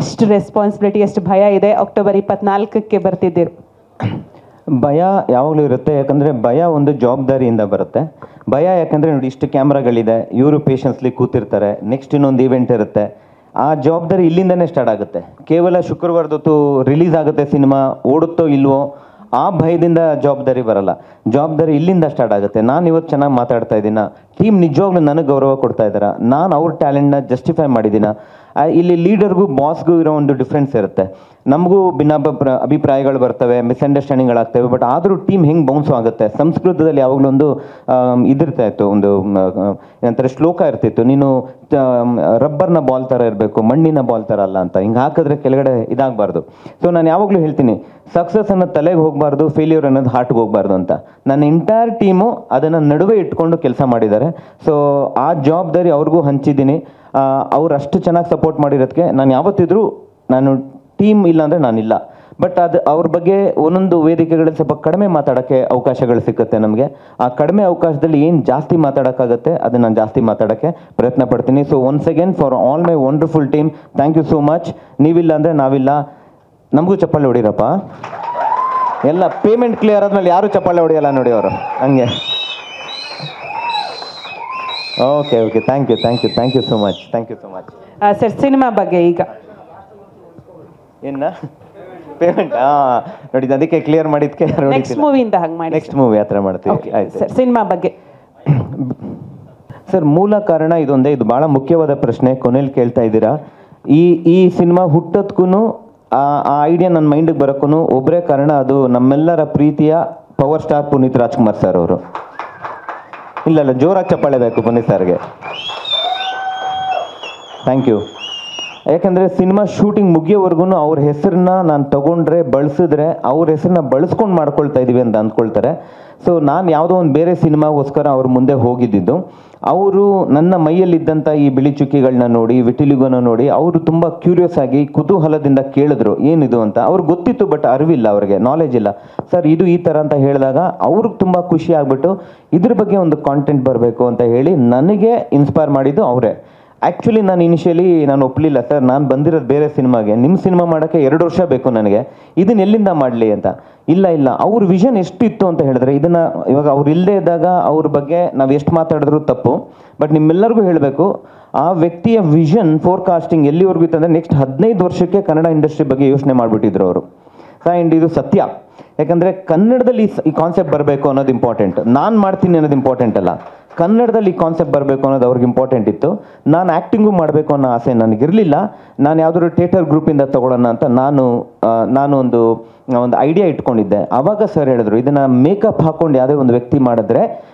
ಎಷ್ಟು ರೆಸ್ಪಾನ್ಸಿಬಿಲಿಟಿ, ಎಷ್ಟು ಭಯ ಇದೆ? ಅಕ್ಟೋಬರ್ 24ಕ್ಕೆ ಬರ್ತಿದ್ದೀರಿ. ಭಯ ಯಾವಾಗಲೂ ಇರುತ್ತೆ, ಯಾಕಂದರೆ ಭಯ ಒಂದು ಜವಾಬ್ದಾರಿಯಿಂದ ಬರುತ್ತೆ. ಭಯ ಯಾಕಂದರೆ ನೋಡಿ, ಇಷ್ಟು ಕ್ಯಾಮ್ರಾಗಳಿದೆ, ಇವರು ಪೇಷನ್ಸ್ಲಿ ಕೂತಿರ್ತಾರೆ, ನೆಕ್ಸ್ಟ್ ಇನ್ನೊಂದು ಈವೆಂಟ್ ಇರುತ್ತೆ. ಆ ಜವಾಬ್ದಾರಿ ಇಲ್ಲಿಂದನೇ ಸ್ಟಾರ್ಟ್ ಆಗುತ್ತೆ. ಕೇವಲ ಶುಕ್ರವಾರದೊತ್ತು ರಿಲೀಸ್ ಆಗುತ್ತೆ ಸಿನಿಮಾ, ಓಡುತ್ತೋ ಇಲ್ವೋ ಆ ಭಯದಿಂದ ಜವಾಬ್ದಾರಿ ಬರಲ್ಲ. ಜವಾಬ್ದಾರಿ ಇಲ್ಲಿಂದ ಸ್ಟಾರ್ಟ್ ಆಗುತ್ತೆ. ನಾನು ಇವತ್ತು ಚೆನ್ನಾಗಿ ಮಾತಾಡ್ತಾ ಇದ್ದೀನ, ಟೀಮ್ ನಿಜವಾಗ್ಲೂ ನನಗೆ ಗೌರವ ಕೊಡ್ತಾ ಇದ್ದಾರೆ, ನಾನು ಅವ್ರ ಟ್ಯಾಲೆಂಟ್ನ ಜಸ್ಟಿಫೈ ಮಾಡಿದ್ದೀನ. ಇಲ್ಲಿ ಲೀಡರ್ಗೂ ಬಾಸ್ಗೂ ಇರೋ ಒಂದು ಡಿಫ್ರೆನ್ಸ್ ಇರುತ್ತೆ. ನಮಗೂ ಅಭಿಪ್ರಾಯಗಳು ಬರ್ತವೆ, ಮಿಸ್ಅಂಡರ್ಸ್ಟ್ಯಾಂಡಿಂಗ್ಗಳಾಗ್ತವೆ, ಬಟ್ ಆದರೂ ಟೀಮ್ ಹೆಂಗೆ ಬೌನ್ಸು ಆಗುತ್ತೆ. ಸಂಸ್ಕೃತದಲ್ಲಿ ಯಾವಾಗಲೂ ಒಂದು ಇದಿರ್ತಾ ಇತ್ತು, ಒಂದು ಏನಂತಾರೆ ಶ್ಲೋಕ ಇರ್ತಿತ್ತು, ನೀನು ರಬ್ಬರ್ನ ಬಾಲ್ ಥರ ಇರಬೇಕು, ಮಣ್ಣಿನ ಬಾಲ್ ಥರ ಅಲ್ಲ ಅಂತ. ಹಿಂಗೆ ಹಾಕಿದ್ರೆ ಕೆಳಗಡೆ ಇದಾಗಬಾರ್ದು. ಸೊ ನಾನು ಯಾವಾಗಲೂ ಹೇಳ್ತೀನಿ, ಸಕ್ಸಸ್ ಅನ್ನೋದು ತಲೆಗೆ ಹೋಗಬಾರ್ದು, ಫೇಲ್ಯೂರ್ ಅನ್ನೋದು ಹಾರ್ಟ್ಗೆ ಹೋಗಬಾರ್ದು ಅಂತ. ನನ್ನ ಎಂಟೈರ್ ಟೀಮು ಅದನ್ನು ನಡುವೆ ಇಟ್ಕೊಂಡು ಕೆಲಸ ಮಾಡಿದ್ದಾರೆ. ಸೊ ಆ ಜವಾಬ್ದಾರಿ ಅವ್ರಿಗೂ ಹಂಚಿದ್ದೀನಿ. ಅವ್ರು ಅಷ್ಟು ಚೆನ್ನಾಗಿ ಸಪೋರ್ಟ್ ಮಾಡಿರೋದಕ್ಕೆ ನಾನು ಯಾವತ್ತಿದ್ರೂ, ನಾನು ಟೀಮ್ ಇಲ್ಲ ಅಂದರೆ ನಾನಿಲ್ಲ. ಬಟ್ ಅದು ಅವ್ರ ಬಗ್ಗೆ ಒಂದೊಂದು ವೇದಿಕೆಗಳಲ್ಲಿ ಸ್ವಲ್ಪ ಕಡಿಮೆ ಮಾತಾಡೋಕ್ಕೆ ಅವಕಾಶಗಳು ಸಿಗುತ್ತೆ ನಮಗೆ. ಆ ಕಡಿಮೆ ಅವಕಾಶದಲ್ಲಿ ಏನು ಜಾಸ್ತಿ ಮಾತಾಡೋಕ್ಕಾಗುತ್ತೆ ಅದನ್ನು ನಾನು ಜಾಸ್ತಿ ಮಾತಾಡೋಕ್ಕೆ ಪ್ರಯತ್ನ ಪಡ್ತೀನಿ. So once again for all my wonderful team, thank you so much. ನೀವಿಲ್ಲ ಅಂದರೆ ನಾವಿಲ್ಲ. ನಮಗೂ ಚಪ್ಪಾಳೆ ಹೊಡೀರಪ್ಪ. ಎಲ್ಲ ಪೇಮೆಂಟ್ ಕ್ಲಿಯರ್ ಆದಮೇಲೆ ಯಾರೂ ಚಪ್ಪಾಳೆ ಹೊಡೆಯಲ್ಲ ನೋಡಿ ಅವರು, ಹಂಗೆ. Okay okay, thank you so much. Sir, cinema ಬಗ್ಗೆ ಈಗ ಏನ ಪೇಮೆಂಟ್ ನೋಡಿ, ಅದಕ್ಕೆ ಕ್ಲಿಯರ್ ಮಾಡಿದ್ಕೆ ನೆಕ್ಸ್ಟ್ ಮೂವಿಯಿಂದ ಹಂಗೆ ಮಾಡಿ, ನೆಕ್ಸ್ಟ್ ಮೂವಿ ಆ ಥರ ಮಾಡ್ತೀವಿ. ಆಯ್ತು ಸರ್, ಸಿನಿಮಾ ಬಗ್ಗೆ ಸರ್, ಮೂಲ ಕಾರಣ ಇದೊಂದೇ. ಇದು ಭಾಳ ಮುಖ್ಯವಾದ ಪ್ರಶ್ನೆ ಕೊನೆಯಲ್ಲಿ ಕೇಳ್ತಾ ಇದ್ದೀರಾ. ಈ ಸಿನಿಮಾ ಹುಟ್ಟೋದ್ಕೂ ಆ ಐಡಿಯಾ ನನ್ನ ಮೈಂಡಿಗೆ ಬರೋಕ್ಕೂ ಒಬ್ಬರೇ ಕಾರಣ, ಅದು ನಮ್ಮೆಲ್ಲರ ಪ್ರೀತಿಯ power star Puneeth Rajkumar sir ಅವರು. ಇಲ್ಲ ಜೋರಾಗಿ ಚಪ್ಪಾಳೆ ಬೇಕು ಪುನೀತ್ ಸರ್ಗೆ. Thank you. ಯಾಕಂದರೆ ಸಿನಿಮಾ ಶೂಟಿಂಗ್ ಮುಗಿಯೋವರೆಗೂ ಅವ್ರ ಹೆಸರನ್ನ ನಾನು ತೊಗೊಂಡ್ರೆ, ಬಳಸಿದ್ರೆ ಅವ್ರ ಹೆಸರನ್ನ ಬಳಸ್ಕೊಂಡು ಮಾಡ್ಕೊಳ್ತಾ ಇದ್ದೀವಿ ಅಂತ ಅಂದ್ಕೊಳ್ತಾರೆ. ಸೊ ನಾನು ಯಾವುದೋ ಒಂದು ಬೇರೆ ಸಿನಿಮಾಗೋಸ್ಕರ ಅವ್ರ ಮುಂದೆ ಹೋಗಿದ್ದಿದ್ದು. ಅವರು ನನ್ನ ಮೈಯಲ್ಲಿದ್ದಂಥ ಈ ಬಿಳಿ ಚುಕ್ಕಿಗಳನ್ನ ನೋಡಿ, ವಿಟಿಲಿಗೋನ ನೋಡಿ, ಅವರು ತುಂಬ ಕ್ಯೂರಿಯಸ್ ಆಗಿ ಕುತೂಹಲದಿಂದ ಕೇಳಿದ್ರು ಏನಿದು ಅಂತ. ಅವ್ರಿಗೆ ಗೊತ್ತಿತ್ತು, ಬಟ್ ಅರಿವಿಲ್ಲ, ಅವ್ರಿಗೆ ನಾಲೆಜ್ ಇಲ್ಲ. ಸರ್ ಇದು ಈ ಥರ ಅಂತ ಹೇಳಿದಾಗ ಅವ್ರಿಗೆ ತುಂಬ ಖುಷಿ ಆಗಿಬಿಟ್ಟು ಇದ್ರ ಬಗ್ಗೆ ಒಂದು ಕಾಂಟೆಂಟ್ ಬರಬೇಕು ಅಂತ ಹೇಳಿ ನನಗೆ ಇನ್ಸ್ಪೈರ್ ಮಾಡಿದ್ದು ಅವರೇ. ಆ್ಯಕ್ಚುಲಿ ನಾನು ಇನಿಷಿಯಲಿ ಒಪ್ಪಲಿಲ್ಲ. ಸರ್, ನಾನು ಬಂದಿರೋದು ಬೇರೆ ಸಿನಿಮಾಗೆ, ನಿಮ್ಮ ಸಿನಿಮಾ ಮಾಡೋಕ್ಕೆ 2 ವರ್ಷ ಬೇಕು ನನಗೆ, ಇದನ್ನ ಎಲ್ಲಿಂದ ಮಾಡಲಿ ಅಂತ. ಇಲ್ಲ ಅವ್ರ ವಿಷನ್ ಎಷ್ಟಿತ್ತು ಅಂತ ಹೇಳಿದ್ರೆ, ಇದನ್ನು ಇವಾಗ ಅವ್ರು ಇಲ್ಲದೇ ಇದ್ದಾಗ ಅವ್ರ ಬಗ್ಗೆ ನಾವು ಎಷ್ಟು ಮಾತಾಡಿದ್ರು ತಪ್ಪು. ಬಟ್ ನಿಮ್ಮೆಲ್ಲರಿಗೂ ಹೇಳಬೇಕು, ಆ ವ್ಯಕ್ತಿಯ ವಿಷನ್ ಫೋರ್ಕಾಸ್ಟಿಂಗ್ ಎಲ್ಲಿವರೆಗೂ ಇತ್ತು ಅಂದರೆ ನೆಕ್ಸ್ಟ್ 15 ವರ್ಷಕ್ಕೆ ಕನ್ನಡ ಇಂಡಸ್ಟ್ರಿ ಬಗ್ಗೆ ಯೋಚನೆ ಮಾಡಿಬಿಟ್ಟಿದ್ರು ಅವರು. ಆ್ಯಂಡ್ ಇದು ಸತ್ಯ. ಯಾಕಂದರೆ ಕನ್ನಡದಲ್ಲಿ ಈ ಕಾನ್ಸೆಪ್ಟ್ ಬರಬೇಕು ಅನ್ನೋದು ಇಂಪಾರ್ಟೆಂಟ್, ನಾನು ಮಾಡ್ತೀನಿ ಅನ್ನೋದು ಇಂಪಾರ್ಟೆಂಟ್ ಅಲ್ಲ. ಕನ್ನಡದಲ್ಲಿ ಈ ಕಾನ್ಸೆಪ್ಟ್ ಬರಬೇಕು ಅನ್ನೋದು ಅವ್ರಿಗೆ ಇಂಪಾರ್ಟೆಂಟ್ ಇತ್ತು. ನಾನು ಆ್ಯಕ್ಟಿಂಗು ಮಾಡಬೇಕು ಅನ್ನೋ ಆಸೆ ನನಗಿರಲಿಲ್ಲ. ನಾನು ಯಾವುದಾದ್ರು ಥಿಯೇಟರ್ ಗ್ರೂಪಿಂದ ತೊಗೊಳ್ಳೋಣ ಅಂತ ನಾನು ಒಂದು ಐಡಿಯಾ ಇಟ್ಕೊಂಡಿದ್ದೆ. ಆವಾಗ ಸರ್ ಹೇಳಿದ್ರು, ಇದನ್ನು ಮೇಕಪ್ ಹಾಕ್ಕೊಂಡು ಯಾವುದೇ ಒಂದು ವ್ಯಕ್ತಿ ಮಾಡಿದ್ರೆ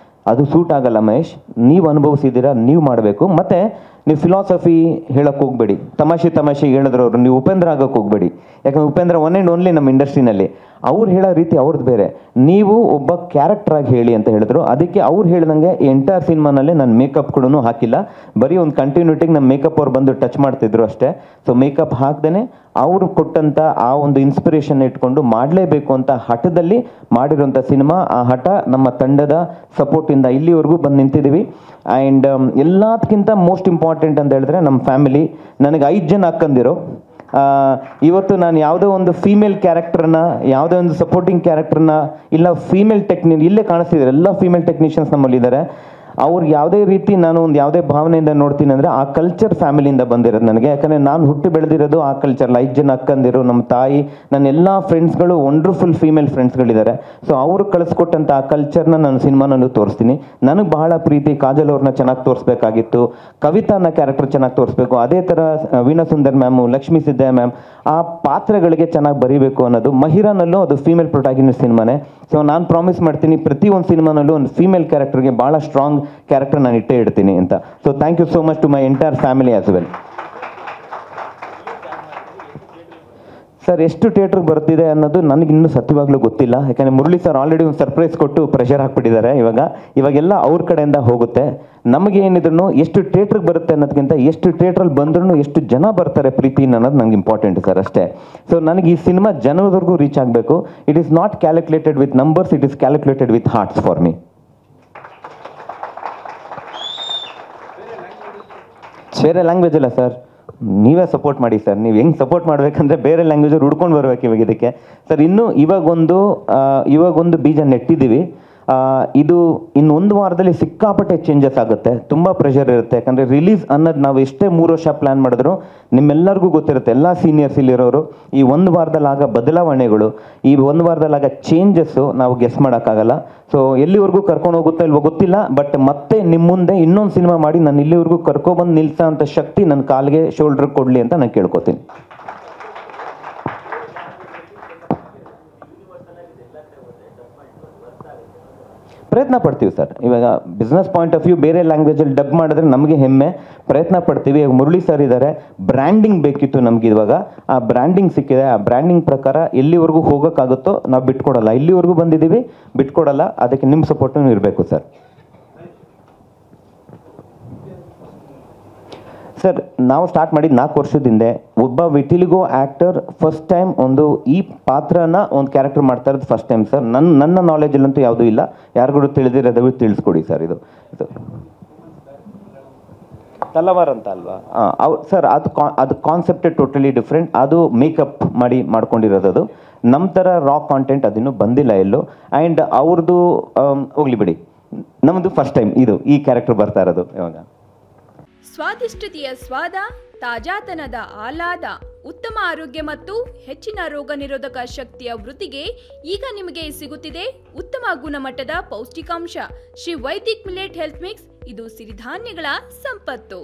ಅದು ಸೂಟ್ ಆಗಲ್ಲ ಮಹೇಶ್, ನೀವು ಅನುಭವಿಸಿದ್ದೀರಾ, ನೀವು ಮಾಡಬೇಕು. ಮತ್ತು ನೀವು ಫಿಲಾಸಫಿ ಹೇಳೋಕ್ಕೆ ಹೋಗಬೇಡಿ, ತಮಾಷೆ ಹೇಳಿದ್ರು ಅವರು, ನೀವು ಉಪೇಂದ್ರ ಆಗೋಕ್ಕೆ ಹೋಗಬೇಡಿ. ಯಾಕಂದರೆ ಉಪೇಂದ್ರ ಒನ್ ಆ್ಯಂಡ್ ಓನ್ಲಿ ನಮ್ಮ ಇಂಡಸ್ಟ್ರಿನಲ್ಲಿ. ಅವ್ರು ಹೇಳೋ ರೀತಿ ಅವ್ರದ್ದು ಬೇರೆ, ನೀವು ಒಬ್ಬ ಕ್ಯಾರೆಕ್ಟ್ರಾಗಿ ಹೇಳಿ ಅಂತ ಹೇಳಿದ್ರು. ಅದಕ್ಕೆ ಅವ್ರು ಹೇಳ್ದಂಗೆ ಎಂಟೈರ್ ಸಿನಿಮಾನಲ್ಲಿ ನಾನು ಮೇಕಪ್ ಕೂಡ ಹಾಕಿಲ್ಲ, ಬರೀ ಒಂದು ಕಂಟಿನ್ಯೂಟಿಗೆ ನಮ್ಮ ಮೇಕಪ್ ಅವ್ರು ಬಂದು ಟಚ್ ಮಾಡ್ತಿದ್ರು ಅಷ್ಟೇ. ಸೊ ಮೇಕಪ್ ಹಾಕ್ದೇ ಅವರು ಕೊಟ್ಟಂಥ ಆ ಒಂದು ಇನ್ಸ್ಪಿರೇಷನ್ ಇಟ್ಕೊಂಡು ಮಾಡಲೇಬೇಕು ಅಂತ ಹಠದಲ್ಲಿ ಮಾಡಿರೋಂಥ ಸಿನಿಮಾ. ಆ ಹಠ ನಮ್ಮ ತಂಡದ ಸಪೋರ್ಟಿಂದ ಇಲ್ಲಿವರೆಗೂ ಬಂದು ನಿಂತಿದ್ದೀವಿ. ಆ್ಯಂಡ್ ಎಲ್ಲದಕ್ಕಿಂತ ಮೋಸ್ಟ್ ಇಂಪಾರ್ಟೆಂಟ್ ಅಂತ ಹೇಳಿದ್ರೆ ನಮ್ಮ ಫ್ಯಾಮಿಲಿ. ನನಗೆ 5 ಜನ ಅಕ್ಕಂದಿರು. ಇವತ್ತು ನಾನು ಯಾವುದೋ ಒಂದು ಫೀಮೇಲ್ ಕ್ಯಾರೆಕ್ಟರ್ನ, ಯಾವುದೋ ಒಂದು ಸಪೋರ್ಟಿಂಗ್ ಕ್ಯಾರೆಕ್ಟರ್ನ, ಇಲ್ಲ ಫೀಮೇಲ್ ಇಲ್ಲೇ ಕಾಣಿಸ್ತಿದ್ದಾರೆ, ಎಲ್ಲ ಫೀಮೇಲ್ ಟೆಕ್ನಿಷಿಯನ್ಸ್ ನಮ್ಮಲ್ಲಿದ್ದಾರೆ. ಅವ್ರಿಗೆ ಯಾವುದೇ ರೀತಿ ನಾನು ಒಂದು ಯಾವುದೇ ಭಾವನೆಯಿಂದ ನೋಡ್ತೀನಿ ಅಂದರೆ ಆ ಕಲ್ಚರ್ ಫ್ಯಾಮಿಲಿಯಿಂದ ಬಂದಿರೋದು ನನಗೆ. ಯಾಕಂದರೆ ನಾನು ಹುಟ್ಟಿ ಬೆಳೆದಿರೋದು ಆ ಕಲ್ಚರ್ಲಿ. 5 ಜನ ಅಕ್ಕಂದಿರು, ನಮ್ಮ ತಾಯಿ, ನನ್ನ ಎಲ್ಲ ಫ್ರೆಂಡ್ಸ್ಗಳು ವಂಡರ್ಫುಲ್ ಫೀಮೇಲ್ ಫ್ರೆಂಡ್ಸ್ಗಳಿದ್ದಾರೆ. ಸೊ ಅವರು ಕಳಿಸ್ಕೊಟ್ಟಂಥ ಆ ಕಲ್ಚರ್ನ ನಾನು ಸಿನಿಮಾನಲ್ಲೂ ತೋರಿಸ್ತೀನಿ. ನನಗೆ ಬಹಳ ಪ್ರೀತಿ ಕಾಜಲ್ ಅವ್ರನ್ನ ಚೆನ್ನಾಗಿ ತೋರಿಸ್ಬೇಕಾಗಿತ್ತು, ಕವಿತಾ ಅನ್ನೋ ಕ್ಯಾರೆಕ್ಟರ್ ಚೆನ್ನಾಗಿ ತೋರಿಸ್ಬೇಕು, ಅದೇ ಥರ ವೀಣಾ ಸುಂದರ್ ಮ್ಯಾಮು, ಲಕ್ಷ್ಮೀ ಸಿದ್ದಯ್ಯ ಮ್ಯಾಮ್, ಆ ಪಾತ್ರಗಳಿಗೆ ಚೆನ್ನಾಗಿ ಬರೀಬೇಕು ಅನ್ನೋದು. ಮಹಿರಾನಲ್ಲೂ ಅದು ಫೀಮೇಲ್ ಪ್ರೊಟ್ಯಾಗನಿಸ್ಟ್ ಸಿನಿಮಾನೇ. ಸೊ ನಾನು ಪ್ರಾಮಿಸ್ ಮಾಡ್ತೀನಿ, ಪ್ರತಿಯೊಂದು ಸಿನಿಮಾನಲ್ಲೂ ಒಂದು ಫೀಮೇಲ್ ಕ್ಯಾರೆಕ್ಟರ್ಗೆ ಭಾಳ ಸ್ಟ್ರಾಂಗ್ ಕ್ಯಾರೆಕ್ಟರ್ ನಾನು ಇಟ್ಟೇ ಇಡ್ತೀನಿ ಅಂತ. So thank you so much to my entire family as well. Sir, ಎಷ್ಟು ಥಿಯೇಟ್ರಿಗೆ ಬರ್ತಿದೆ ಅನ್ನೋದು ನನಗಿನ್ನೂ ಸತ್ಯವಾಗ್ಲೂ ಗೊತ್ತಿಲ್ಲ. ಯಾಕಂದರೆ ಮುರಳಿ ಸರ್ ಆಲ್ರೆಡಿ ಒಂದು ಸರ್ಪ್ರೈಸ್ ಕೊಟ್ಟು ಪ್ರೆಷರ್ ಹಾಕ್ಬಿಟ್ಟಿದ್ದಾರೆ. ಇವಾಗೆಲ್ಲ ಅವ್ರ ಕಡೆಯಿಂದ ಹೋಗುತ್ತೆ. ನಮಗೆ ಏನಿದ್ರು ಎಷ್ಟು ಥಿಯೇಟ್ರಿಗೆ ಬರುತ್ತೆ ಅನ್ನೋದಕ್ಕಿಂತ ಎಷ್ಟು ಥಿಯೇಟ್ರಲ್ಲಿ ಬಂದ್ರೂ ಎಷ್ಟು ಜನ ಬರ್ತಾರೆ ಪ್ರೀತಿನ ಅನ್ನೋದು ನಂಗೆ ಇಂಪಾರ್ಟೆಂಟ್ ಸರ್, ಅಷ್ಟೇ. ಸೊ ನನಗೆ ಈ ಸಿನಿಮಾ ಜನವರೆಗೂ ರೀಚ್ ಆಗಬೇಕು. It is not calculated with numbers, it is calculated with hearts for me. ಬೇರೆ ಲ್ಯಾಂಗ್ವೇಜ್ ಇಲ್ಲ ಸರ್, ನೀವೇ ಸಪೋರ್ಟ್ ಮಾಡಿ ಸರ್. ನೀವು ಹೆಂಗೆ ಸಪೋರ್ಟ್ ಮಾಡಬೇಕಂದ್ರೆ ಬೇರೆ ಲ್ಯಾಂಗ್ವೇಜಲ್ಲಿ ಹುಡ್ಕೊಂಡು ಬರ್ಬೇಕು ಇವಾಗ ಇದಕ್ಕೆ ಸರ್. ಇನ್ನೂ ಇವಾಗೊಂದು ಬೀಜ ನೆಟ್ಟಿದ್ದೀವಿ. ಇದು ಇನ್ನೊಂದು ವಾರದಲ್ಲಿ ಸಿಕ್ಕಾಪಟ್ಟೆ ಚೇಂಜಸ್ ಆಗುತ್ತೆ. ತುಂಬ ಪ್ರೆಷರ್ ಇರುತ್ತೆ. ಯಾಕಂದರೆ ರಿಲೀಸ್ ಅನ್ನೋದು ನಾವು ಎಷ್ಟೇ 3 ವರ್ಷ ಪ್ಲ್ಯಾನ್ ಮಾಡಿದ್ರು ನಿಮ್ಮೆಲ್ಲರಿಗೂ ಗೊತ್ತಿರುತ್ತೆ, ಎಲ್ಲ ಸೀನಿಯರ್ಸ್ ಇಲ್ಲಿರೋರು, ಈ 1 ವಾರದಲ್ಲಿ ಆಗ ಬದಲಾವಣೆಗಳು, ಈ 1 ವಾರದಲ್ಲಿ ಆಗ ಚೇಂಜಸ್ಸು ನಾವು ಗೆಸ್ ಮಾಡೋಕ್ಕಾಗಲ್ಲ. ಸೊ ಎಲ್ಲಿವರೆಗೂ ಕರ್ಕೊಂಡು ಹೋಗುತ್ತೋ ಇಲ್ವೋ ಗೊತ್ತಿಲ್ಲ, ಬಟ್ ಮತ್ತೆ ನಿಮ್ಮ ಮುಂದೆ ಇನ್ನೊಂದು ಸಿನಿಮಾ ಮಾಡಿ ನಾನು ಇಲ್ಲಿವರೆಗೂ ಕರ್ಕೊಬಂದು ನಿಲ್ಸೋ ಅಂಥ ಶಕ್ತಿ ನನ್ನ ಕಾಲಿಗೆ ಶೋಲ್ಡ್ರ್ ಕೊಡಲಿ ಅಂತ ನಾನು ಕೇಳ್ಕೊತೀನಿ. ಪ್ರಯತ್ನ ಪಡ್ತೀವಿ ಸರ್. ಇವಾಗ ಬಿಸ್ನೆಸ್ ಪಾಯಿಂಟ್ ಆಫ್ ವ್ಯೂ ಬೇರೆ ಲ್ಯಾಂಗ್ವೇಜಲ್ಲಿ ಡಬ್ ಮಾಡಿದ್ರೆ ನಮಗೆ ಹೆಮ್ಮೆ, ಪ್ರಯತ್ನ ಪಡ್ತೀವಿ. ಈಗ ಮುರಳಿ ಸರ್ ಇದ್ದಾರೆ, ಬ್ರ್ಯಾಂಡಿಂಗ್ ಬೇಕಿತ್ತು ನಮ್ಗೆ. ಇವಾಗ ಆ ಬ್ರ್ಯಾಂಡಿಂಗ್ ಸಿಕ್ಕಿದೆ. ಆ ಬ್ರ್ಯಾಂಡಿಂಗ್ ಪ್ರಕಾರ ಎಲ್ಲಿವರೆಗೂ ಹೋಗೋಕ್ಕಾಗುತ್ತೋ ನಾವು ಬಿಟ್ಕೊಡಲ್ಲ. ಇಲ್ಲಿವರೆಗೂ ಬಂದಿದ್ದೀವಿ, ಬಿಟ್ಕೊಡಲ್ಲ. ಅದಕ್ಕೆ ನಿಮ್ಮ ಸಪೋರ್ಟೂ ಇರಬೇಕು ಸರ್. ಸರ್ ನಾವು ಸ್ಟಾರ್ಟ್ ಮಾಡಿದ್ದು 4 ವರ್ಷದ. ಒಬ್ಬ ವಿಟಿಲಿಗೋ ಆ್ಯಕ್ಟರ್ ಫಸ್ಟ್ ಟೈಮ್ ಈ ಪಾತ್ರನ ಒಂದು ಕ್ಯಾರೆಕ್ಟರ್ ಮಾಡ್ತಾ ಇರೋದು ಫಸ್ಟ್ ಟೈಮ್ ಸರ್. ನನ್ನ ನಾಲೆಜಲ್ಲಂತೂ ಯಾವುದೂ ಇಲ್ಲ. ಯಾರಿಗೂ ತಿಳಿದಿರೋದು ತಿಳಿಸ್ಕೊಡಿ ಸರ್. ಇದು ತಲವಾರ್ ಅಂತ ಅಲ್ವಾ? ಸರ್ ಅದು ಕಾನ್ಸೆಪ್ಟೇ ಟೋಟಲಿ ಡಿಫ್ರೆಂಟ್. ಅದು ಮೇಕಪ್ ಮಾಡ್ಕೊಂಡಿರೋದು. ನಮ್ಮ ಥರ ರಾ ಕಾಂಟೆಂಟ್ ಅದಿನ್ನೂ ಬಂದಿಲ್ಲ ಎಲ್ಲೂ. ಆ್ಯಂಡ್ ಅವ್ರದ್ದು ಹೋಗ್ಲಿ ಬಿಡಿ, ನಮ್ಮದು ಫಸ್ಟ್ ಟೈಮ್ ಈ ಕ್ಯಾರೆಕ್ಟರ್ ಬರ್ತಾ ಇರೋದು. ಇವಾಗ ಸ್ವಾದಿಷ್ಟತೆಯ ಸ್ವಾದ, ತಾಜಾತನದ ಆಹ್ಲಾದ, ಉತ್ತಮ ಆರೋಗ್ಯ ಮತ್ತು ಹೆಚ್ಚಿನ ರೋಗ ನಿರೋಧಕ ಶಕ್ತಿಯ ವೃದ್ಧಿಗೆ ಈಗ ನಿಮಗೆ ಸಿಗುತ್ತಿದೆ ಉತ್ತಮ ಗುಣಮಟ್ಟದ ಪೌಷ್ಟಿಕಾಂಶ Shri Vaidik millet health mix. ಇದು ಸಿರಿಧಾನ್ಯಗಳ ಸಂಪತ್ತು.